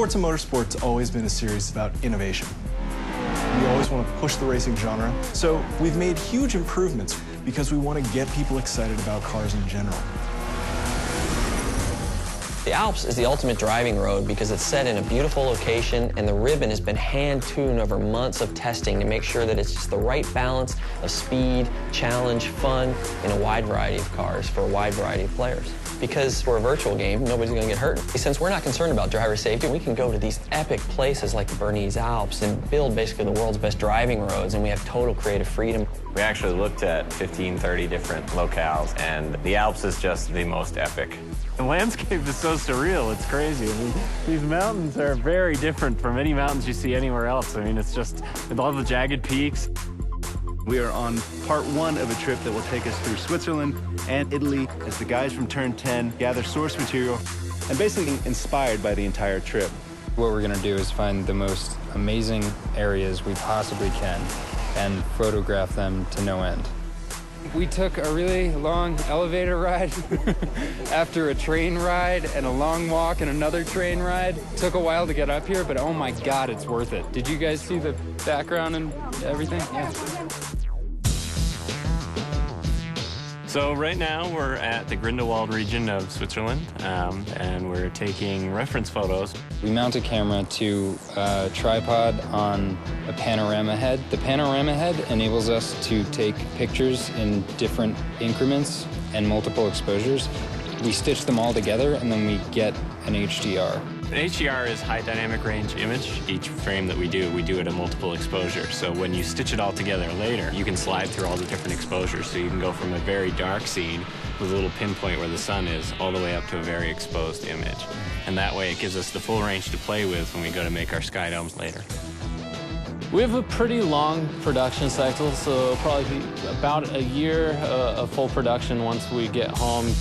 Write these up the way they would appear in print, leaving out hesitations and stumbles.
Forza Motorsport's always been a series about innovation. We always want to push the racing genre, so we've made huge improvements because we want to get people excited about cars in general. The Alps is the ultimate driving road because it's set in a beautiful location and the ribbon has been hand-tuned over months of testing to make sure that it's just the right balance of speed, challenge, fun in a wide variety of cars for a wide variety of players. Because we're a virtual game, nobody's going to get hurt. Since we're not concerned about driver safety, we can go to these epic places like the Bernese Alps and build basically the world's best driving roads, and we have total creative freedom. We actually looked at 15, 30 different locales, and the Alps is just the most epic. The landscape is so surreal, it's crazy. I mean, these mountains are very different from any mountains you see anywhere else. I mean, it's just with all the jagged peaks. We are on part one of a trip that will take us through Switzerland and Italy as the guys from Turn 10 gather source material and basically inspired by the entire trip. What we're going to do is find the most amazing areas we possibly can and photograph them to no end. We took a really long elevator ride after a train ride and a long walk and another train ride. Took a while to get up here, but oh my God, it's worth it. Did you guys see the background and everything? Yeah. So right now we're at the Grindelwald region of Switzerland, and we're taking reference photos. We mount a camera to a tripod on a panorama head. The panorama head enables us to take pictures in different increments and multiple exposures. We stitch them all together and then we get an HDR. An HDR is high dynamic range image. Each frame that we do at a multiple exposure. So when you stitch it all together later, you can slide through all the different exposures. So you can go from a very dark scene with a little pinpoint where the sun is all the way up to a very exposed image. And that way it gives us the full range to play with when we go to make our sky domes later. We have a pretty long production cycle, so it'll probably be about a year of full production once we get home.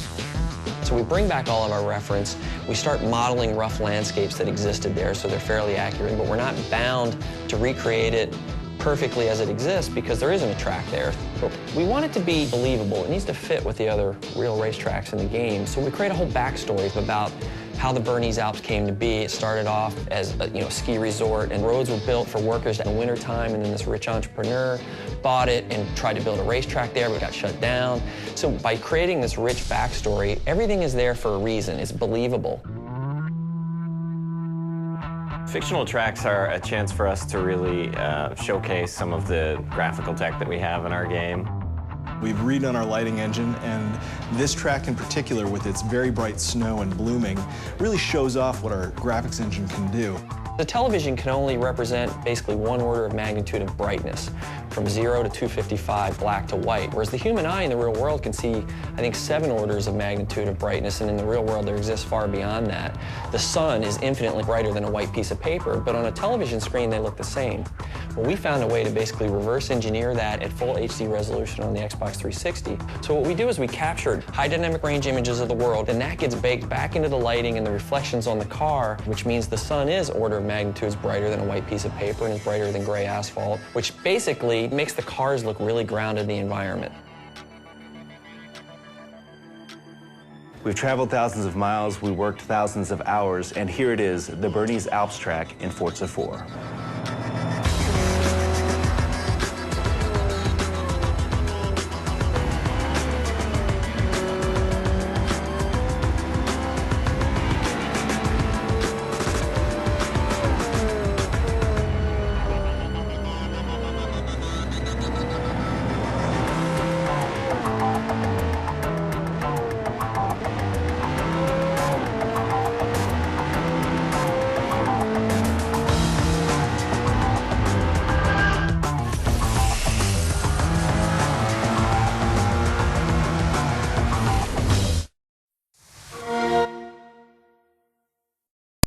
So we bring back all of our reference, we start modeling rough landscapes that existed there so they're fairly accurate, but we're not bound to recreate it perfectly as it exists because there isn't a track there. But we want it to be believable. It needs to fit with the other real racetracks in the game. So we create a whole backstory about how the Bernese Alps came to be. It started off as a ski resort, and roads were built for workers in the wintertime, and then this rich entrepreneur bought it and tried to build a racetrack there, but got shut down. So by creating this rich backstory, everything is there for a reason. It's believable. Fictional tracks are a chance for us to really showcase some of the graphical tech that we have in our game. We've redone our lighting engine, and this track in particular, with its very bright snow and blooming, really shows off what our graphics engine can do. The television can only represent basically one order of magnitude of brightness, from 0 to 255, black to white, whereas the human eye in the real world can see, I think, 7 orders of magnitude of brightness, and in the real world there exists far beyond that. The sun is infinitely brighter than a white piece of paper, but on a television screen they look the same. Well, we found a way to basically reverse engineer that at full HD resolution on the Xbox 360. So what we do is we captured high dynamic range images of the world, and that gets baked back into the lighting and the reflections on the car, which means the sun is order of magnitudes brighter than a white piece of paper and is brighter than gray asphalt, which basically makes the cars look really grounded in the environment. We've traveled thousands of miles, we worked thousands of hours, and here it is, the Bernese Alps track in Forza 4.